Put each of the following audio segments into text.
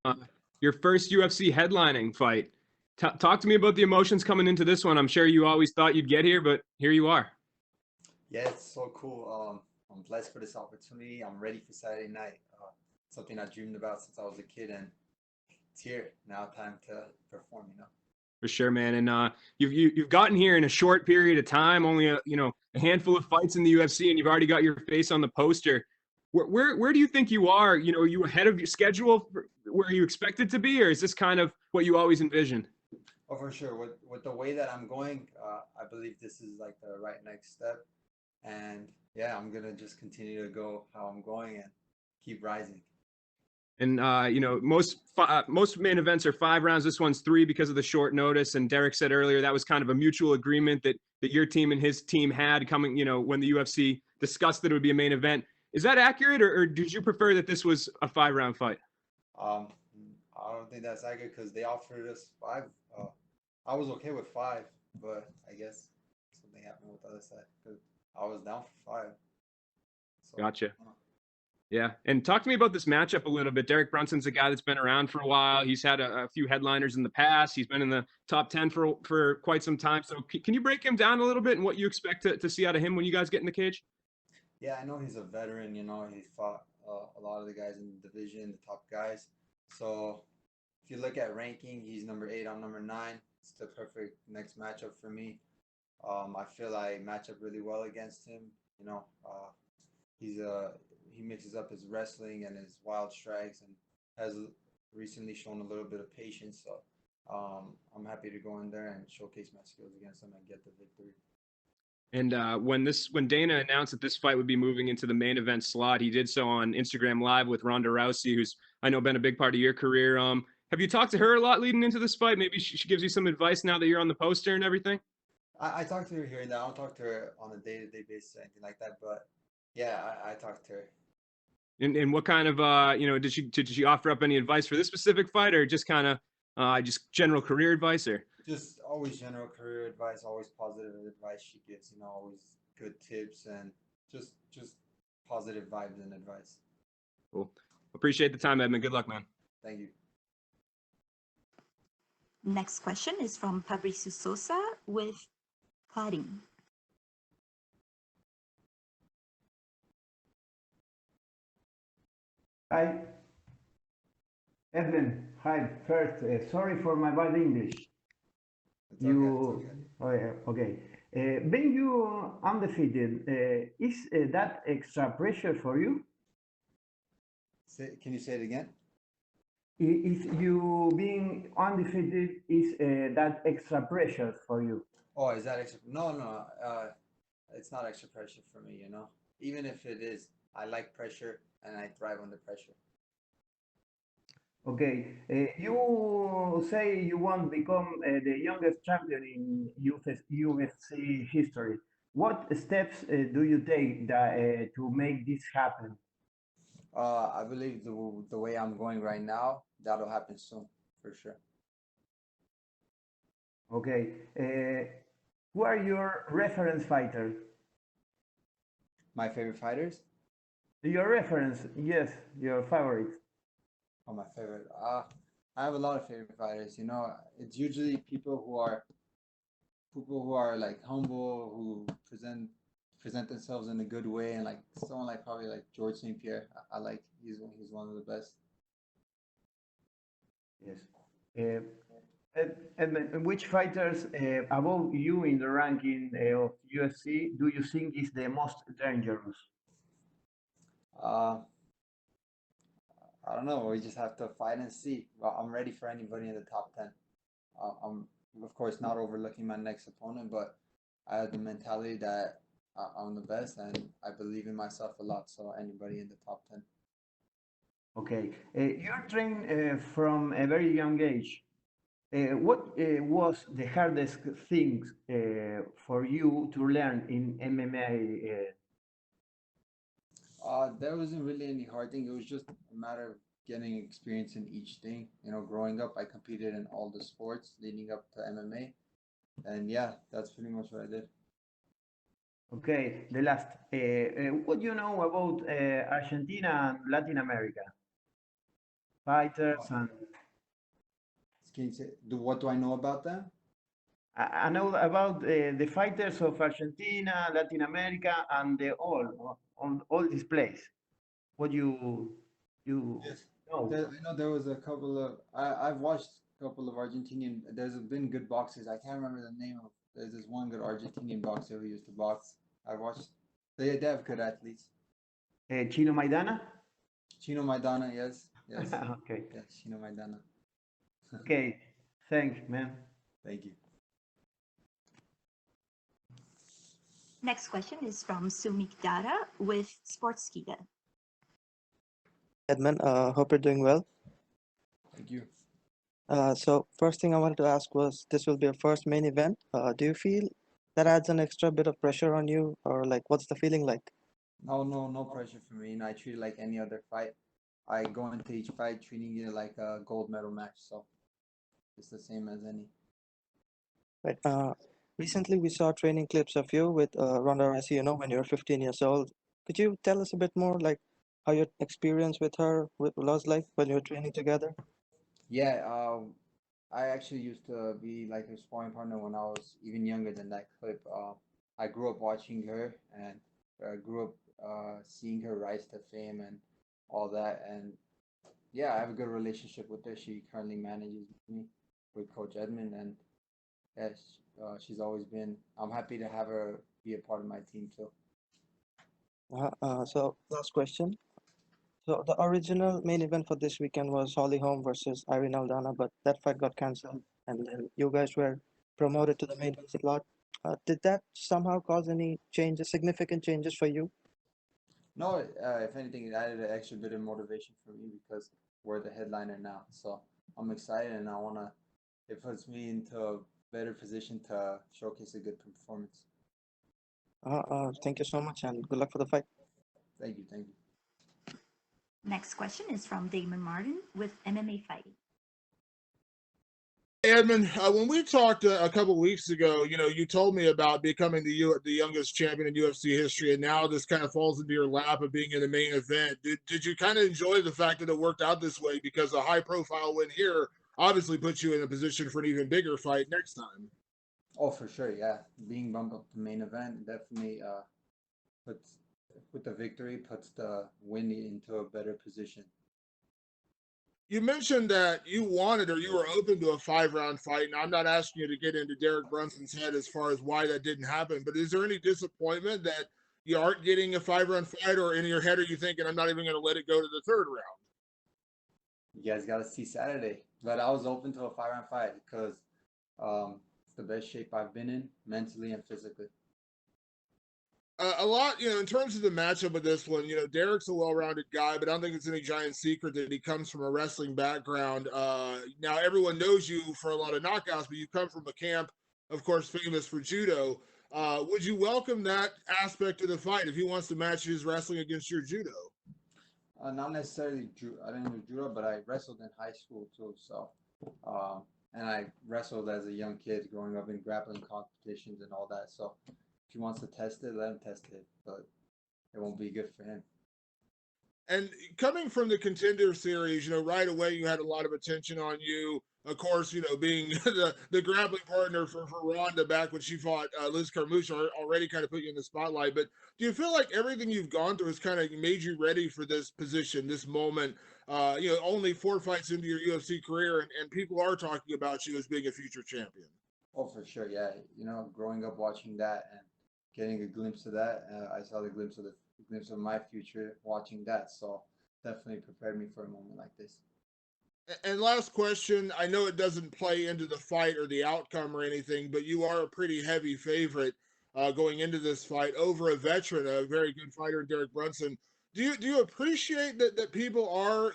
uh, your first UFC headlining fight. Talk to me about the emotions coming into this one. I'm sure you always thought you'd get here, but here you are. Yeah, it's so cool. I'm blessed for this opportunity. I'm ready for Saturday night. Something I dreamed about since I was a kid, and it's here now. Time to perform. For sure, man. And you've gotten here in a short period of time, only a handful of fights in the UFC, and you've already got your face on the poster. Where do you think you are? Are you ahead of your schedule where you expected to be, or is this kind of what you always envisioned? Oh, for sure. With the way that I'm going, I believe this is like the right next step. And yeah, I'm gonna just continue to go how I'm going and keep rising. And most main events are 5 rounds. This one's 3 because of the short notice. And Derek said earlier that was kind of a mutual agreement that your team and his team had coming. When the UFC discussed that it would be a main event. Is that accurate, or did you prefer that this was a 5-round fight? Um, I don't think that's accurate because they offered us five. Uh, I was okay with five, but I guess something happened with the other side because I was down for five. So. Gotcha. Yeah. And talk to me about this matchup a little bit. Derek Brunson's a guy that's been around for a while. He's had a few headliners in the past. He's been in the top 10 for quite some time. So can you break him down a little bit and what you expect to see out of him when you guys get in the cage? Yeah, I know he's a veteran. He fought a lot of the guys in the division, the top guys. So if you look at ranking, he's number 8, I'm number 9. It's the perfect next matchup for me. I feel I match up really well against him. He's he mixes up his wrestling and his wild strikes and has recently shown a little bit of patience. So I'm happy to go in there and showcase my skills against him and get the victory. And when Dana announced that this fight would be moving into the main event slot, he did so on Instagram Live with Ronda Rousey, who's I know been a big part of your career. Have you talked to her a lot leading into this fight? Maybe she gives you some advice now that you're on the poster and everything. I talk to her here and there. I don't talk to her on a day-to-day basis or anything like that, but yeah, I talk to her. And what kind of did she offer up any advice for this specific fight, or just kind of just general career advice, or? Just always general career advice, always positive advice she gives, always good tips and just positive vibes and advice. Cool. Appreciate the time, Edmen. Good luck, man. Thank you. Next question is from Fabricio Sosa with Clarín. Hi, Edmen. Hi. First, sorry for my bad English. It's okay. It's okay. Oh, yeah, okay. Being you undefeated, is that extra pressure for you? Can you say it again? If you being undefeated, is that extra pressure for you? Oh, is that extra? No, no. It's not extra pressure for me. Even if it is, I like pressure and I thrive under pressure. Okay, you say you want to become the youngest champion in UFC history. What steps do you take to make this happen? I believe the way I'm going right now, that'll happen soon, for sure. Okay, who are your reference fighters? My favorite fighters? Your reference, yes, your favorites. Oh, my favorite. I have a lot of favorite fighters. It's usually people who are like humble, who present themselves in a good way, and like someone like probably like George St. Pierre. I like he's one of the best. Yes. And which fighters above you in the ranking of UFC do you think is the most dangerous? Uh, I don't know. We just have to fight and see. Well, I'm ready for anybody in the top 10. I'm of course not overlooking my next opponent, but I have the mentality that I'm the best, and I believe in myself a lot. So anybody in the top 10. Okay, you're trained from a very young age. What was the hardest thing for you to learn in MMA? There wasn't really any hard thing. It was just a matter of getting experience in each thing. Growing up, I competed in all the sports leading up to MMA, and yeah, that's pretty much what I did. Okay, the last. What do you know about Argentina and Latin America? fighters, and Can you say, what do I know about them? I know about the fighters of Argentina, Latin America, and on all these places. What you Yes. know? I know there was a couple of I've watched a couple of Argentinian. There's been good boxers. I can't remember the name of. There's this one good Argentinian boxer who used to box. I watched. They have good athletes. Chino Maidana. Chino Maidana, yes, yes, Okay. yes. Chino Maidana. Okay. Thanks, man. Thank you. Next question is from Sumik Dara with Sportskeeda. Edmen, hope you're doing well. Thank you. So first thing I wanted to ask was, this will be your first main event. Do you feel that adds an extra bit of pressure on you, or like what's the feeling like? No pressure for me. I treat it like any other fight. I go into each fight treating it like a gold medal match. So it's the same as any. Right. Recently we saw training clips of you with Ronda Rousey, when you were 15 years old. Could you tell us a bit more, like how your experience with her was like when you were training together? Yeah, I actually used to be like her sparring partner when I was even younger than that clip. I grew up watching her and I grew up seeing her rise to fame and all that. And yeah, I have a good relationship with her. She currently manages me with Coach Edmond, and yes, she's always been. I'm happy to have her be a part of my team too. So last question. So the original main event for this weekend was Holly Holm versus Irene Aldana, but that fight got cancelled, and then you guys were promoted to the main event slot. Did that somehow cause any changes, significant changes for you? No, if anything, it added an extra bit of motivation for me because we're the headliner now. So I'm excited, and it puts me into a better position to showcase a good performance. Thank you so much, and good luck for the fight. Thank you, thank you. Next question is from Damon Martin with MMA Fighting. Edmund, when we talked a couple weeks ago, you told me about becoming the youngest champion in UFC history, and now this kind of falls into your lap of being in the main event. Did you kind of enjoy the fact that it worked out this way, because a high-profile win here obviously puts you in a position for an even bigger fight next time? Oh, for sure, yeah. Being bumped up to main event definitely puts with the victory puts the win into a better position. You mentioned that you wanted, or you were open to, a 5-round fight, and I'm not asking you to get into Derek Brunson's head as far as why that didn't happen, but is there any disappointment that you aren't getting a 5-round fight, or in your head are you thinking, I'm not even going to let it go to the 3rd round? You guys got to see Saturday. But I was open to a 5-round fight because it's the best shape I've been in, mentally and physically. A lot, in terms of the matchup with this one, Derek's a well-rounded guy, but I don't think it's any giant secret that he comes from a wrestling background. Now, everyone knows you for a lot of knockouts, but you come from a camp, of course, famous for judo. Would you welcome that aspect of the fight if he wants to match his wrestling against your judo? Not necessarily I didn't do judo, but I wrestled in high school too. So, and I wrestled as a young kid growing up in grappling competitions and all that. So, if he wants to test it, let him test it, but it won't be good for him. And coming from the Contender Series, right away you had a lot of attention on you. Of course, being the grappling partner for Ronda back when she fought Liz Carmouche already kind of put you in the spotlight. But do you feel like everything you've gone through has kind of made you ready for this position, this moment? Only 4 fights into your UFC career, and people are talking about you as being a future champion. Oh, for sure, yeah. Growing up watching that and getting a glimpse of that, I saw the glimpse of my future watching that. So definitely prepared me for a moment like this. And last question, I know it doesn't play into the fight or the outcome or anything, but you are a pretty heavy favorite going into this fight over a veteran, a very good fighter, Derek Brunson. Do you appreciate that people are,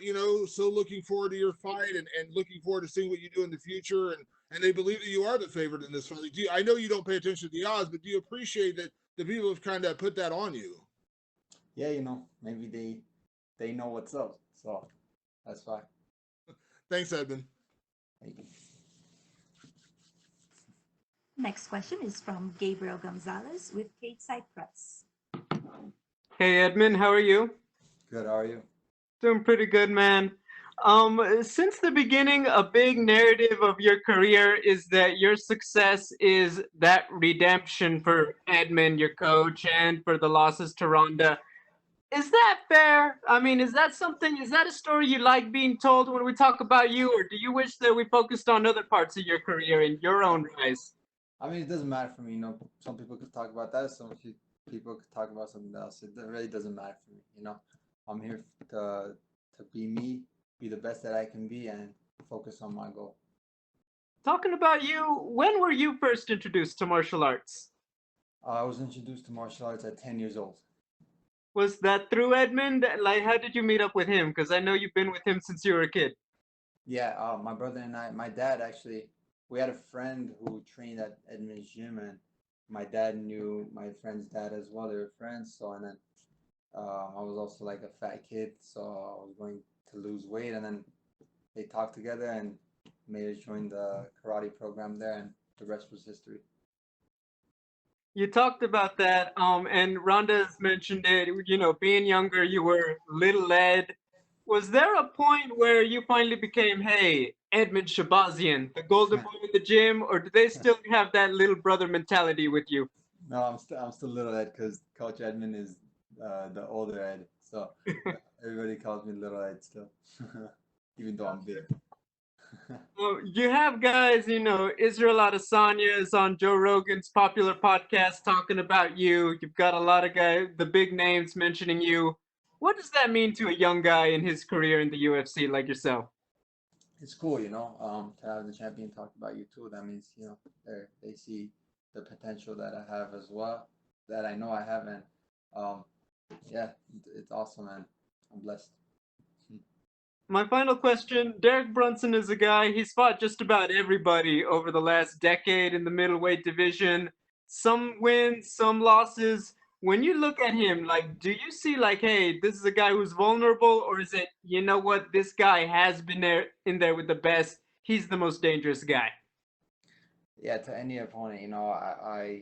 so looking forward to your fight and looking forward to seeing what you do in the future, and they believe that you are the favorite in this fight? I know you don't pay attention to the odds, but do you appreciate that the people have kind of put that on you? Yeah, maybe they know what's up, so that's why. Thanks, Edmund. Thank you. Next question is from Gabriel Gonzalez with Stateside Press. Hey Edmund, how are you? Good, how are you? Doing pretty good, man. Since the beginning, a big narrative of your career is that your success is that redemption for Edmen, your coach, and for the losses to Ronda. Is that fair? I mean, is that a story you like being told when we talk about you, or do you wish that we focused on other parts of your career and your own rise? I mean, it doesn't matter for me. You know, some people could talk about that. People could talk about something else. Really doesn't matter for me. You know, I'm here to be me, be the best that I can be, and focus on my goal. Talking about you, when were you first introduced to martial arts? I was introduced to martial arts at 10 years old. Was that through Edmund? Like, how did you meet up with him? Because I know you've been with him since you were a kid. Yeah, my brother and my dad actually, we had a friend who trained at Edmen's gym, and my dad knew my friend's dad as well. They were friends. So, and then I was also like a fat kid, so I was going to lose weight, and then they talked together and made us join the karate program there, and the rest was history. You talked about that, and Rhonda's mentioned it. You know, being younger, you were little Ed. Was there a point where you finally became, hey, Edmen Shahbazyan, the golden boy at the gym, or do they still have that little brother mentality with you? No, I'm still little Ed because Coach Edmen is the older Ed, so everybody calls me little Ed still, even though I'm big. You have guys, you know, Israel Adesanya is on Joe Rogan's popular podcast talking about you. You've got a lot of guys, the big names mentioning you. What does that mean to a young guy in his career in the UFC like yourself? It's cool, you know, to have the champion talk about you too. That means, you know, they see the potential that I have as well, that I know I have, and um, yeah, it's awesome, man. I'm blessed. My final question, Derek Brunson is a guy, he's fought just about everybody over the last decade in the middleweight division. Some wins, some losses. When you look at him, like, do you see like, hey, this is a guy who's vulnerable, or is it, you know what, this guy has been there in there with the best. He's the most dangerous guy. Yeah, to any opponent, you know, I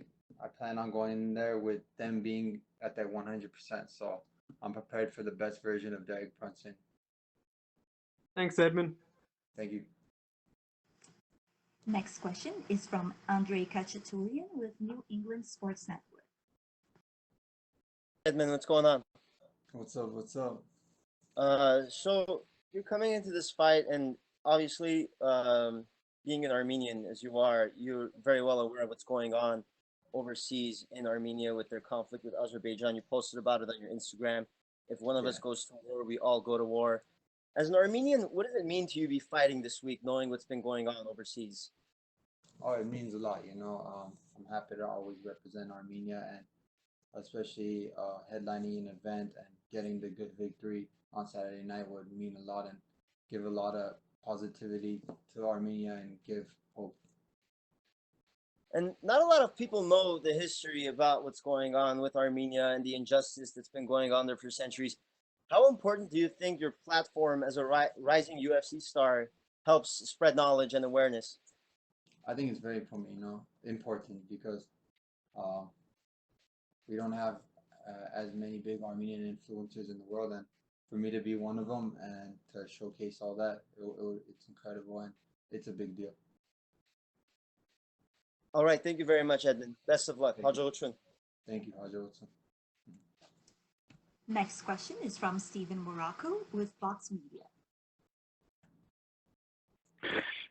plan on going in there with them being at their 100%. So I'm prepared for the best version of Derek Brunson. Thanks, Edmund. Thank you. Next question is from Andrei Kachaturian with New England Sports Network. Edmund, what's going on? What's up? What's up? So you're coming into this fight, and obviously, being an Armenian as you are, you're very well aware of what's going on overseas in Armenia with their conflict with Azerbaijan. You posted about it on your Instagram. If one of us goes to war, we all go to war. As an Armenian, what does it mean to you be fighting this week, knowing what's been going on overseas? Oh, it means a lot, you know. I'm happy to always represent Armenia, and especially headlining an event and getting the good victory on Saturday night would mean a lot and give a lot of positivity to Armenia and give hope. And not a lot of people know the history about what's going on with Armenia and the injustice that's been going on there for centuries. How important do you think your platform as a rising UFC star helps spread knowledge and awareness? I think it's very important because uh, we don't have as many big Armenian influencers in the world, and for me to be one of them and to showcase all that, it's incredible and it's a big deal. All right, thank you very much, Edmund. Best of luck. Thank you. Thank you. Next question is from Stephen Morocco with Fox Media.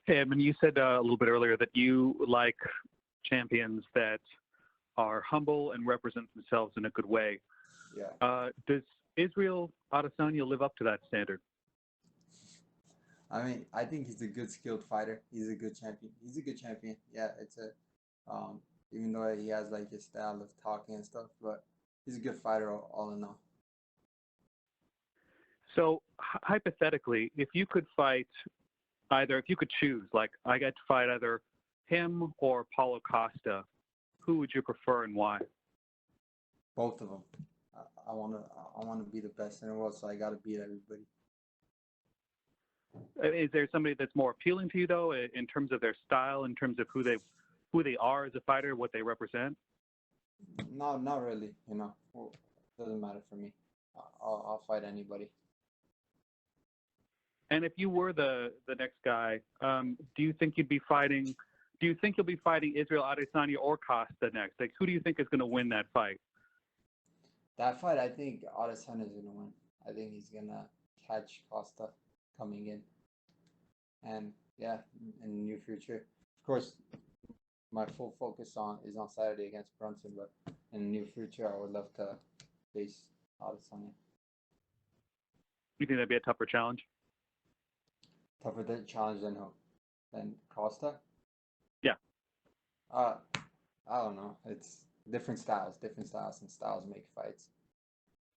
Hey, Edmund, you said a little bit earlier that you like champions that are humble and represent themselves in a good way. Yeah. Does Israel Adesanya live up to that standard? I mean, I think he's a good skilled fighter. He's a good champion. Yeah, it's even though he has like his style of talking and stuff, but he's a good fighter all in all. So hypothetically, if you could choose, like I get to fight either him or Paulo Costa, who would you prefer and why? Both of them. I wanna be the best in the world, so I gotta beat everybody. Is there somebody that's more appealing to you though, in terms of their style, in terms of who they are as a fighter, what they represent? No, not really. You know, doesn't matter for me. I'll fight anybody. And if you were the next guy, do you think you'd be fighting? Do you think you'll be fighting Israel Adesanya or Costa next? Like, who do you think is going to win that fight? That fight, I think Adesanya is gonna win. I think he's gonna catch Costa coming in, and yeah, in the near future, of course, my full focus is on Saturday against Brunson, but in the near future, I would love to face Adesanya. You think that'd be a tougher challenge? Tougher challenge than who? Than Costa? Yeah. I don't know. It's different styles, and styles make fights.